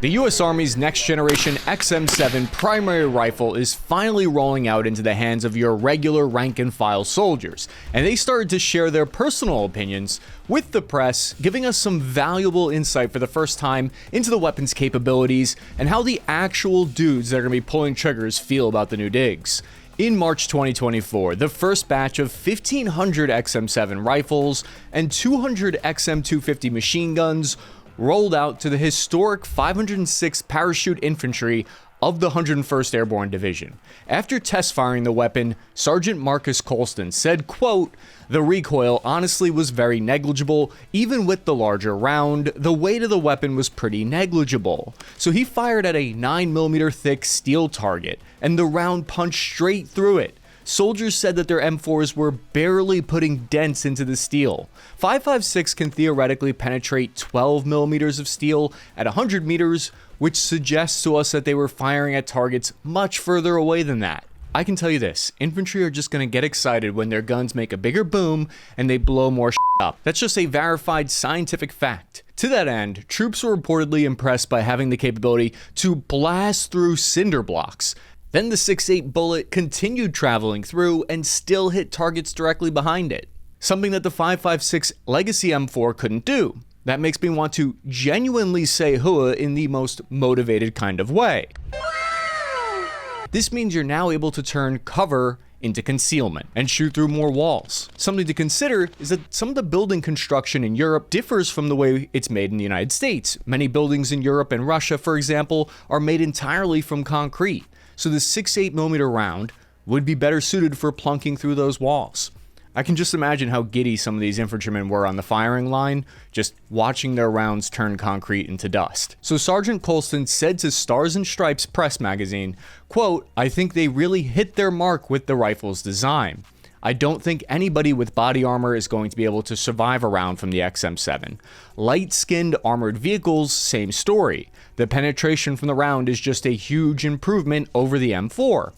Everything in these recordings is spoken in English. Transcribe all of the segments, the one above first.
The US Army's next generation XM7 primary rifle is finally rolling out into the hands of your regular rank and file soldiers, and they started to share their personal opinions with the press, giving us some valuable insight for the first time into the weapon's capabilities and how the actual dudes that are going to be pulling triggers feel about the new digs. In March 2024, the first batch of 1,500 XM7 rifles and 200 XM250 machine guns rolled out to the historic 506th Parachute Infantry of the 101st Airborne Division. After test firing the weapon, Sergeant Marcus Colston said, quote, "The recoil honestly was very negligible. Even with the larger round, the weight of the weapon was pretty negligible." So he fired at a 9mm thick steel target, and the round punched straight through it. Soldiers said that their M4s were barely putting dents into the steel. 5.56 can theoretically penetrate 12mm of steel at 100 meters, which suggests to us that they were firing at targets much further away than that. I can tell you this, infantry are just going to get excited when their guns make a bigger boom and they blow more up. That's just a verified scientific fact. To that end, troops were reportedly impressed by having the capability to blast through cinder blocks. Then the 6.8 bullet continued traveling through and still hit targets directly behind it, something that the 5.56 Legacy M4 couldn't do. That makes me want to genuinely say hua in the most motivated kind of way. This means you're now able to turn cover into concealment and shoot through more walls. Something to consider is that some of the building construction in Europe differs from the way it's made in the United States. Many buildings in Europe and Russia, for example, are made entirely from concrete. So the 6.8mm round would be better suited for plunking through those walls. I can just imagine how giddy some of these infantrymen were on the firing line, just watching their rounds turn concrete into dust. So Sergeant Colston said to Stars and Stripes press magazine, quote, "I think they really hit their mark with the rifle's design. I don't think anybody with body armor is going to be able to survive a round from the XM7. Light-skinned armored vehicles, same story. The penetration from the round is just a huge improvement over the M4.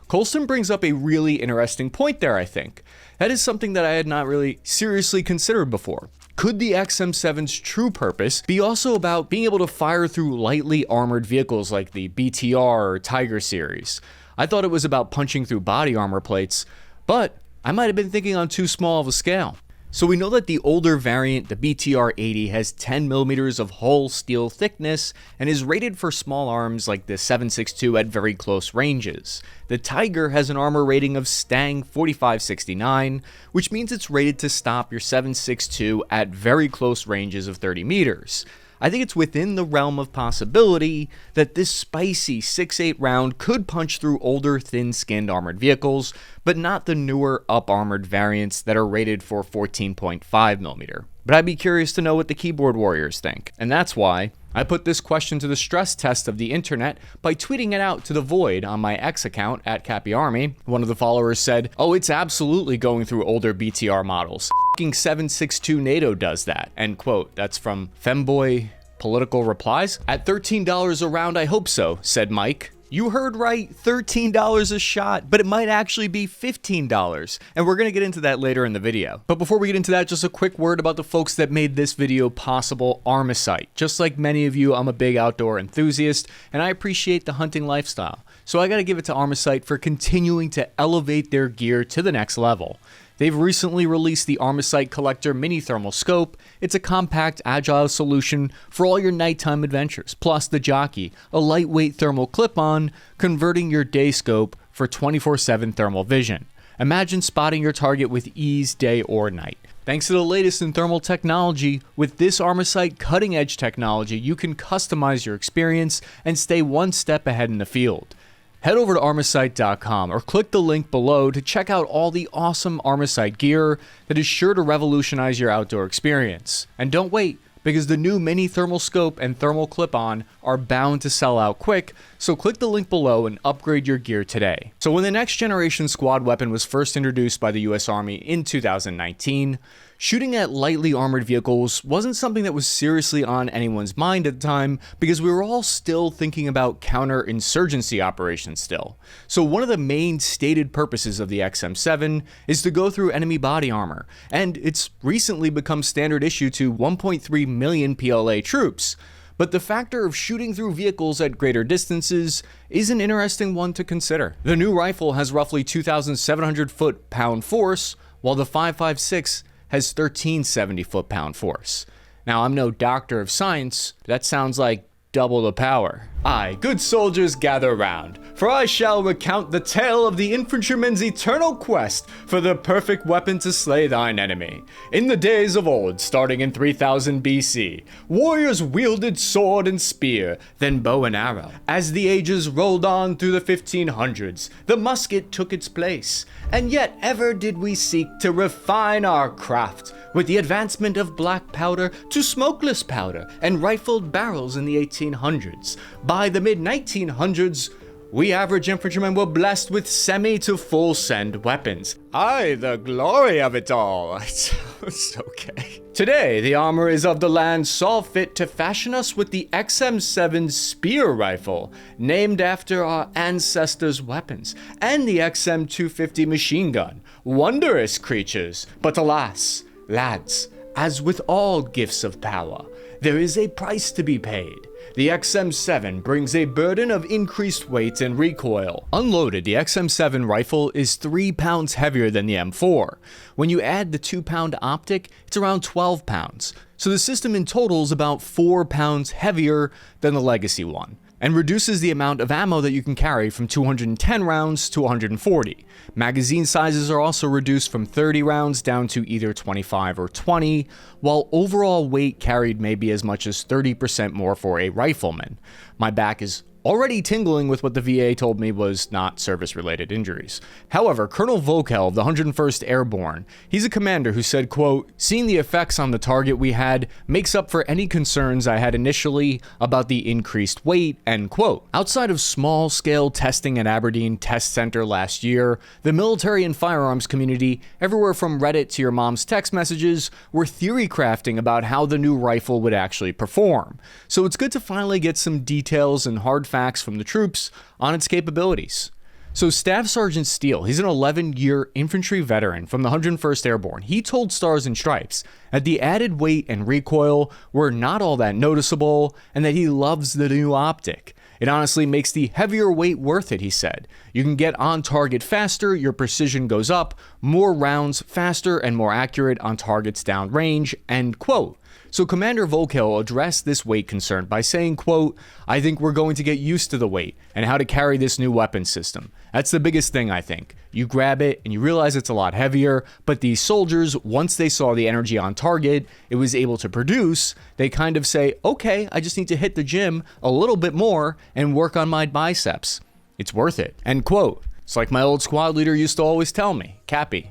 Colston brings up a really interesting point there, I think. That is something that I had not really seriously considered before. Could the XM7's true purpose be also about being able to fire through lightly armored vehicles like the BTR or Tiger series? I thought it was about punching through body armor plates, but I might have been thinking on too small of a scale. So we know that the older variant, the BTR-80, has 10mm of hull steel thickness and is rated for small arms like the 7.62 at very close ranges. The Tiger has an armor rating of Stang 4569, which means it's rated to stop your 7.62 at very close ranges of 30 meters. I think it's within the realm of possibility that this spicy 6.8 round could punch through older thin-skinned armored vehicles, but not the newer up-armored variants that are rated for 14.5mm. But I'd be curious to know what the keyboard warriors think, and that's why I put this question to the stress test of the internet by tweeting it out to the void on my X account at CappyArmy. One of the followers said, "Oh, it's absolutely going through older BTR models. F***ing 7.62 NATO does that." End quote. That's from Femboy Political Replies. "At $13 a round, I hope so," said Mike. You heard right, $13 a shot, but it might actually be $15, and we're going to get into that later in the video. But before we get into that, just a quick word about the folks that made this video possible, Armasight. Just like many of you, I'm a big outdoor enthusiast, and I appreciate the hunting lifestyle. So I got to give it to Armasight for continuing to elevate their gear to the next level. They've recently released the Armasight Collector Mini Thermal Scope. It's a compact, agile solution for all your nighttime adventures, plus the Jockey, a lightweight thermal clip-on, converting your day scope for 24/7 thermal vision. Imagine spotting your target with ease day or night. Thanks to the latest in thermal technology, with this Armasight cutting-edge technology, you can customize your experience and stay one step ahead in the field. Head over to Armasight.com or click the link below to check out all the awesome Armasight gear that is sure to revolutionize your outdoor experience. And don't wait, because the new mini thermal scope and thermal clip-on are bound to sell out quick, so click the link below and upgrade your gear today. So when the next generation squad weapon was first introduced by the US Army in 2019, shooting at lightly armored vehicles wasn't something that was seriously on anyone's mind at the time because we were all still thinking about counterinsurgency operations still. So one of the main stated purposes of the XM7 is to go through enemy body armor, and it's recently become standard issue to 1.3 million PLA troops. but the factor of shooting through vehicles at greater distances is an interesting one to consider. The new rifle has roughly 2,700 foot-pound force, while the 5.56 has 1,370 foot-pound force. Now, I'm no doctor of science, but that sounds like double the power. Aye, good soldiers, gather round, for I shall recount the tale of the infantryman's eternal quest for the perfect weapon to slay thine enemy. In the days of old, starting in 3000 BC, warriors wielded sword and spear, then bow and arrow. As the ages rolled on through the 1500s, the musket took its place, and yet ever did we seek to refine our craft, with the advancement of black powder to smokeless powder and rifled barrels in the 1800s. By the mid-1900s, we average infantrymen were blessed with semi to full send weapons. Aye, the glory of it all. It's okay. Today, the armor is of the land saw fit to fashion us with the XM7 spear rifle, named after our ancestors' weapons, and the XM250 machine gun. Wondrous creatures, but alas, lads, as with all gifts of power, there is a price to be paid. The XM7 brings a burden of increased weight and recoil. Unloaded, the XM7 rifle is 3 pounds heavier than the M4. When you add the 2-pound optic, it's around 12 pounds. So the system in total is about 4 pounds heavier than the legacy one, and reduces the amount of ammo that you can carry from 210 rounds to 140. Magazine sizes are also reduced from 30 rounds down to either 25 or 20, while overall weight carried may be as much as 30% more for a rifleman. My back is already tingling with what the VA told me was not service-related injuries. However, Colonel Vokel of the 101st Airborne, he's a commander who said, quote, "Seeing the effects on the target we had makes up for any concerns I had initially about the increased weight," end quote. Outside of small-scale testing at Aberdeen Test Center last year, the military and firearms community, everywhere from Reddit to your mom's text messages, were theory crafting about how the new rifle would actually perform. So it's good to finally get some details and hard facts from the troops on its capabilities. So Staff Sergeant Steele, he's an 11-year infantry veteran from the 101st Airborne. He told Stars and Stripes that the added weight and recoil were not all that noticeable and that he loves the new optic. It honestly makes the heavier weight worth it, he said. You can get on target faster, your precision goes up, more rounds faster and more accurate on targets downrange, end quote. So Commander Vokel addressed this weight concern by saying, quote, "I think we're going to get used to the weight and how to carry this new weapon system. That's the biggest thing, I think. You grab it and you realize it's a lot heavier, but these soldiers, once they saw the energy on target it was able to produce, they kind of say, okay, I just need to hit the gym a little bit more and work on my biceps. It's worth it," end quote. It's like my old squad leader used to always tell me, Cappy,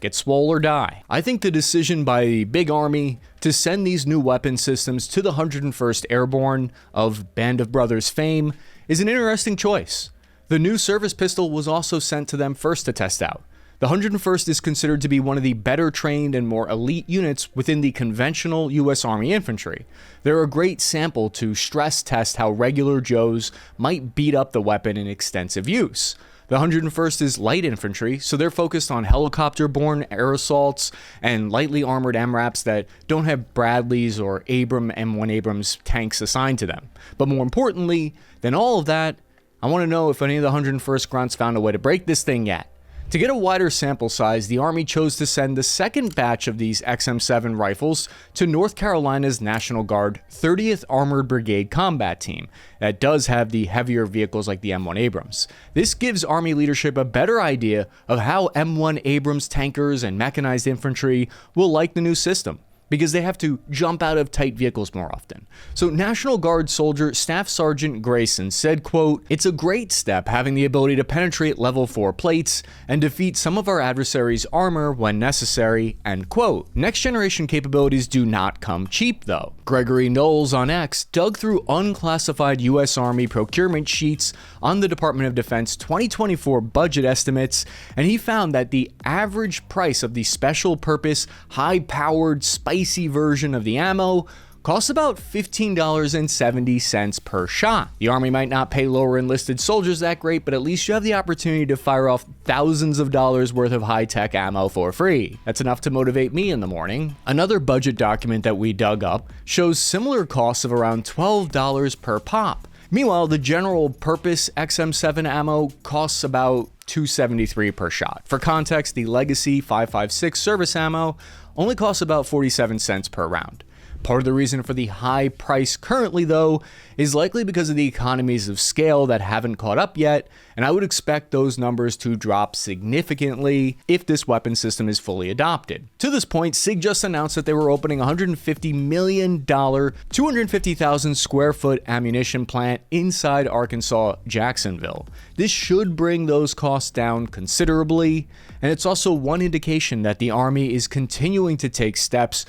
get swole or die. I think the decision by the big army to send these new weapon systems to the 101st Airborne of Band of Brothers fame is an interesting choice. The new service pistol was also sent to them first to test out. The 101st is considered to be one of the better trained and more elite units within the conventional US Army infantry. They're a great sample to stress test how regular Joes might beat up the weapon in extensive use. The 101st is light infantry, so they're focused on helicopter-borne air assaults and lightly armored MRAPs that don't have Bradleys or M1 Abrams tanks assigned to them. But more importantly than all of that, I want to know if any of the 101st grunts found a way to break this thing yet. To get a wider sample size, the Army chose to send the second batch of these XM7 rifles to North Carolina's National Guard 30th Armored Brigade Combat Team that does have the heavier vehicles like the M1 Abrams. This gives Army leadership a better idea of how M1 Abrams tankers and mechanized infantry will like the new system, because they have to jump out of tight vehicles more often. So National Guard soldier Staff Sergeant Grayson said, quote, "It's a great step having the ability to penetrate level 4 plates and defeat some of our adversaries' armor when necessary," end quote. Next generation capabilities do not come cheap though. Gregory Knowles on X dug through unclassified US Army procurement sheets on the Department of Defense 2024 budget estimates, and he found that the average price of the special purpose, high-powered, spicy version of the ammo costs about $15.70 per shot. The Army might not pay lower enlisted soldiers that great, but at least you have the opportunity to fire off thousands of dollars worth of high-tech ammo for free. That's enough to motivate me in the morning. Another budget document that we dug up shows similar costs of around $12 per pop. Meanwhile, the general purpose XM7 ammo costs about $273 per shot. For context, the Legacy 5.56 service ammo only costs about 47 cents per round. Part of the reason for the high price currently, though, is likely because of the economies of scale that haven't caught up yet, and I would expect those numbers to drop significantly if this weapon system is fully adopted. To this point, SIG just announced that they were opening a $150 million, 250,000 square foot ammunition plant inside Arkansas, Jacksonville. This should bring those costs down considerably, and it's also one indication that the Army is continuing to take steps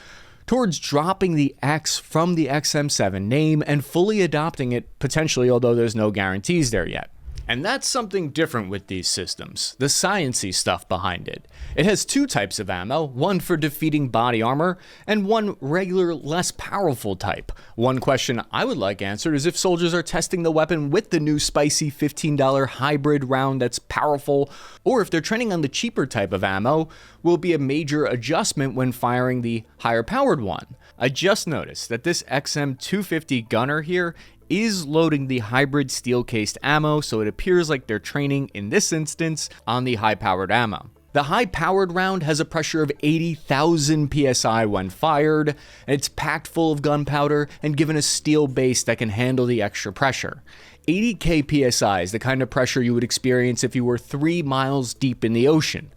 towards dropping the X from the XM7 name and fully adopting it potentially, although there's no guarantees there yet. And that's something different with these systems, the science-y stuff behind it. It has two types of ammo, one for defeating body armor and one regular, less powerful type. One question I would like answered is if soldiers are testing the weapon with the new spicy $15 hybrid round that's powerful, or if they're training on the cheaper type of ammo, will be a major adjustment when firing the higher powered one. I just noticed that this XM250 gunner here is loading the hybrid steel-cased ammo, so it appears like they're training, in this instance, on the high-powered ammo. The high-powered round has a pressure of 80,000 psi when fired, and it's packed full of gunpowder and given a steel base that can handle the extra pressure. 80k psi is the kind of pressure you would experience if you were 3 miles deep in the ocean.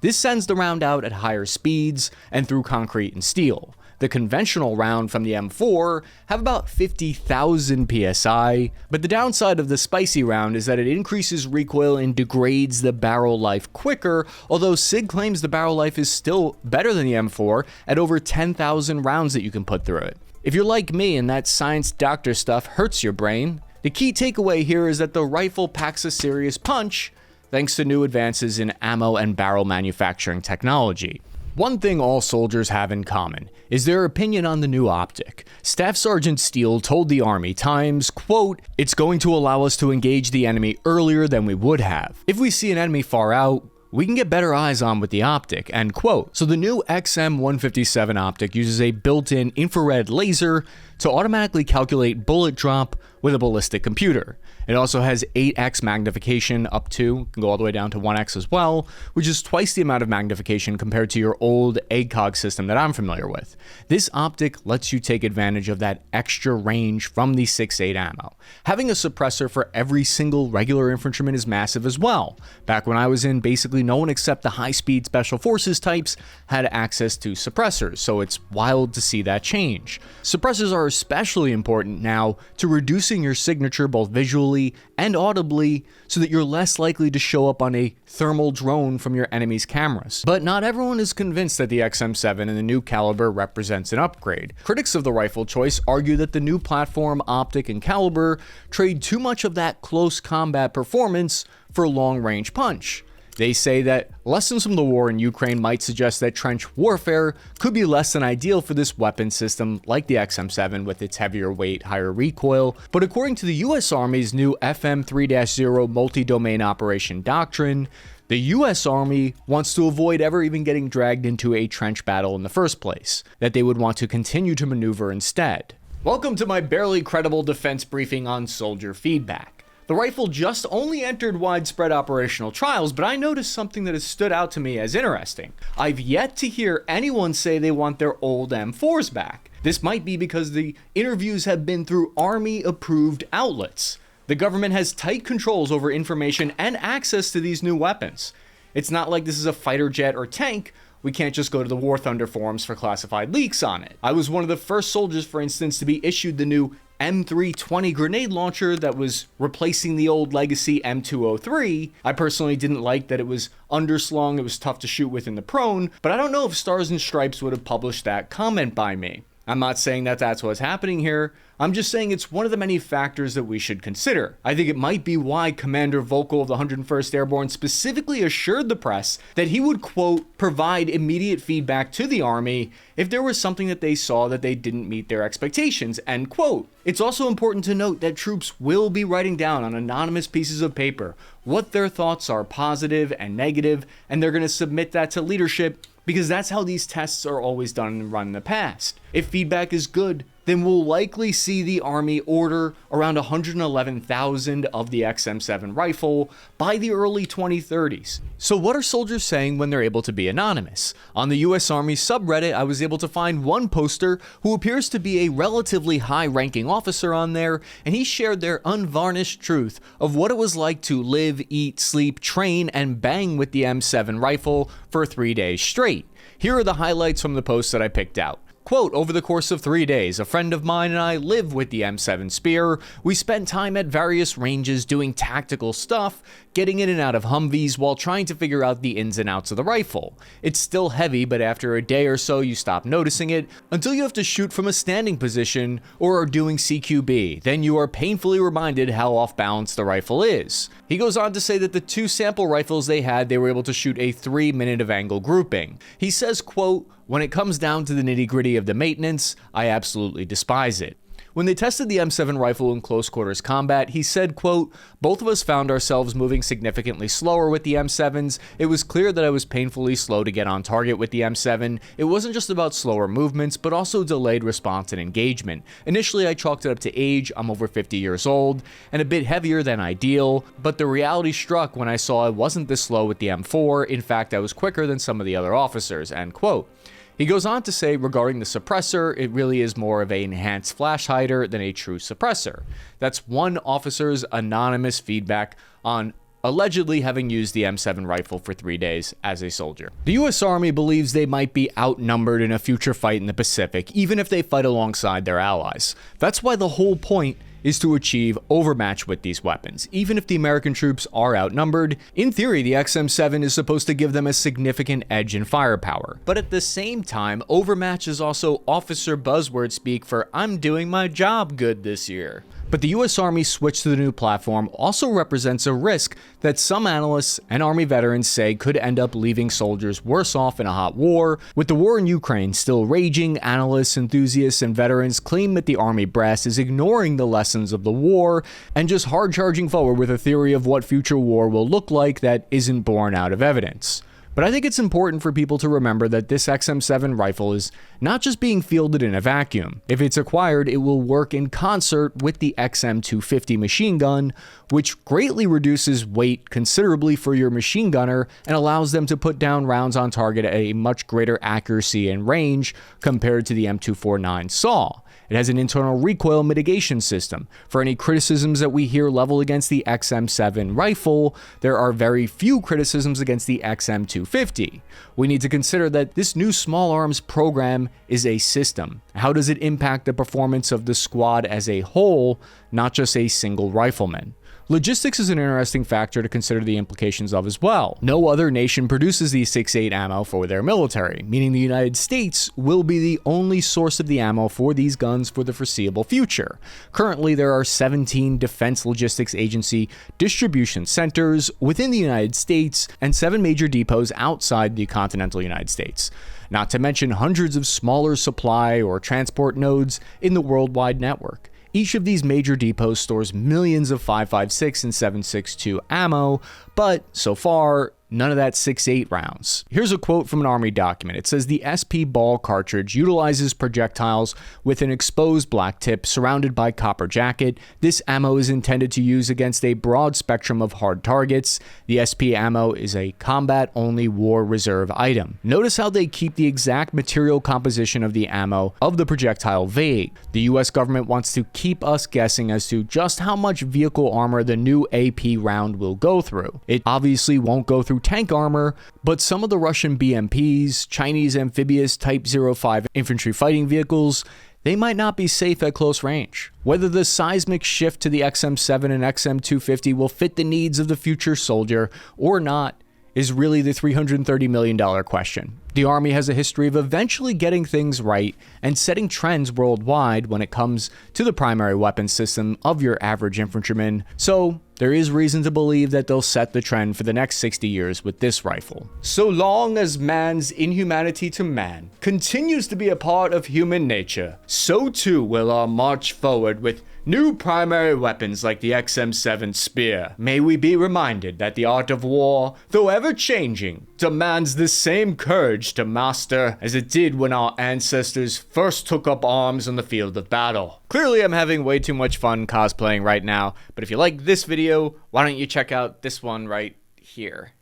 This sends the round out at higher speeds and through concrete and steel. The conventional round from the M4 have about 50,000 psi, but the downside of the spicy round is that it increases recoil and degrades the barrel life quicker, although SIG claims the barrel life is still better than the M4 at over 10,000 rounds that you can put through it. If you're like me and that science doctor stuff hurts your brain, the key takeaway here is that the rifle packs a serious punch thanks to new advances in ammo and barrel manufacturing technology. One thing all soldiers have in common is their opinion on the new optic. Staff Sergeant Steele told the Army Times, quote, "It's going to allow us to engage the enemy earlier than we would have. If we see an enemy far out, we can get better eyes on with the optic," end quote. So the new XM157 optic uses a built-in infrared laser to automatically calculate bullet drop with a ballistic computer. It also has 8x magnification up to, can go all the way down to 1x as well, which is twice the amount of magnification compared to your old ACOG system that I'm familiar with. This optic lets you take advantage of that extra range from the 6.8 ammo. Having a suppressor for every single regular infantryman is massive as well. Back when I was in, basically no one except the high-speed special forces types had access to suppressors, so it's wild to see that change. Suppressors are especially important now to reducing your signature both visually and audibly so that you're less likely to show up on a thermal drone from your enemy's cameras. But not everyone is convinced that the XM7 and the new caliber represents an upgrade. Critics of the rifle choice argue that the new platform, optic, and caliber trade too much of that close combat performance for long-range punch. They say that lessons from the war in Ukraine might suggest that trench warfare could be less than ideal for this weapon system like the XM7 with its heavier weight, higher recoil, but according to the US Army's new FM3-0 multi-domain operation doctrine, the US Army wants to avoid ever even getting dragged into a trench battle in the first place, that they would want to continue to maneuver instead. Welcome to my barely credible defense briefing on soldier feedback. The rifle just only entered widespread operational trials, but I noticed something that has stood out to me as interesting. I've yet to hear anyone say they want their old M4s back. This might be because the interviews have been through Army-approved outlets. The government has tight controls over information and access to these new weapons. It's not like this is a fighter jet or tank. We can't just go to the War Thunder forums for classified leaks on it. I was one of the first soldiers, for instance, to be issued the new M320 grenade launcher that was replacing the old legacy M203. I personally didn't like that it was underslung, it was tough to shoot with in the prone, but I don't know if Stars and Stripes would have published that comment by me. I'm not saying that that's what's happening here. I'm just saying it's one of the many factors that we should consider. I think it might be why Commander Vogel of the 101st Airborne specifically assured the press that he would, quote, provide immediate feedback to the Army if there was something that they saw that they didn't meet their expectations, end quote. It's also important to note that troops will be writing down on anonymous pieces of paper what their thoughts are, positive and negative, and they're going to submit that to leadership because that's how these tests are always done and run in the past. If feedback is good, then we'll likely see the Army order around 111,000 of the XM7 rifle by the early 2030s. So what are soldiers saying when they're able to be anonymous? On the US Army subreddit, I was able to find one poster who appears to be a relatively high-ranking officer on there, and he shared their unvarnished truth of what it was like to live, eat, sleep, train, and bang with the M7 rifle for 3 days straight. Here are the highlights from the post that I picked out. Quote, over the course of 3 days, a friend of mine and I live with the M7 Spear. We spent time at various ranges doing tactical stuff, getting in and out of Humvees while trying to figure out the ins and outs of the rifle. It's still heavy, but after a day or so you stop noticing it until you have to shoot from a standing position or are doing CQB. Then you are painfully reminded how off balance the rifle is. He goes on to say that the 2 sample rifles they had, they were able to shoot a 3-minute of angle grouping. He says, quote, when it comes down to the nitty-gritty of the maintenance, I absolutely despise it. When they tested the M7 rifle in close quarters combat, he said, quote, both of us found ourselves moving significantly slower with the M7s. It was clear that I was painfully slow to get on target with the M7. It wasn't just about slower movements, but also delayed response and engagement. Initially, I chalked it up to age. I'm over 50 years old and a bit heavier than ideal, but the reality struck when I saw I wasn't this slow with the M4. In fact, I was quicker than some of the other officers, end quote. He goes on to say regarding the suppressor, it really is more of an enhanced flash hider than a true suppressor. That's one officer's anonymous feedback on allegedly having used the M7 rifle for 3 days as a soldier. The US Army believes they might be outnumbered in a future fight in the Pacific, even if they fight alongside their allies. That's why the whole point is to achieve overmatch with these weapons. Even if the American troops are outnumbered, in theory, the XM7 is supposed to give them a significant edge in firepower. But at the same time, overmatch is also officer buzzword speak for I'm doing my job good this year. But the US Army switch to the new platform also represents a risk that some analysts and Army veterans say could end up leaving soldiers worse off in a hot war. With the war in Ukraine still raging, analysts, enthusiasts, and veterans claim that the Army brass is ignoring the lessons of the war and just hard charging forward with a theory of what future war will look like that isn't born out of evidence. But I think it's important for people to remember that this XM7 rifle is not just being fielded in a vacuum. If it's acquired, it will work in concert with the XM250 machine gun, which greatly reduces weight considerably for your machine gunner and allows them to put down rounds on target at a much greater accuracy and range compared to the M249 SAW. It has an internal recoil mitigation system. For any criticisms that we hear leveled against the XM7 rifle, there are very few criticisms against the XM250. We need to consider that this new small arms program is a system. How does it impact the performance of the squad as a whole, not just a single rifleman? Logistics is an interesting factor to consider the implications of as well. No other nation produces the 6.8 ammo for their military, meaning the United States will be the only source of the ammo for these guns for the foreseeable future. Currently, there are 17 Defense Logistics Agency distribution centers within the United States and 7 major depots outside the continental United States. Not to mention hundreds of smaller supply or transport nodes in the worldwide network. Each of these major depots stores millions of 5.56 and 7.62 ammo, but so far, none of that 6.8 rounds. Here's a quote from an Army document. It says the SP ball cartridge utilizes projectiles with an exposed black tip surrounded by copper jacket. This ammo is intended to use against a broad spectrum of hard targets. The SP ammo is a combat-only war reserve item. Notice how they keep the exact material composition of the ammo of the projectile vague. The US government wants to keep us guessing as to just how much vehicle armor the new AP round will go through. It obviously won't go through tank armor, but some of the Russian BMPs, Chinese amphibious Type 05 infantry fighting vehicles, they might not be safe at close range. Whether the seismic shift to the XM7 and XM250 will fit the needs of the future soldier or not is really the $330 million question. The Army has a history of eventually getting things right and setting trends worldwide when it comes to the primary weapon system of your average infantryman, so there is reason to believe that they'll set the trend for the next 60 years with this rifle. So long as man's inhumanity to man continues to be a part of human nature, so too will our march forward with new primary weapons like the XM7 Spear. May we be reminded that the art of war, though ever-changing, demands the same courage to master as it did when our ancestors first took up arms on the field of battle. Clearly, I'm having way too much fun cosplaying right now, but if you like this video, why don't you check out this one right here.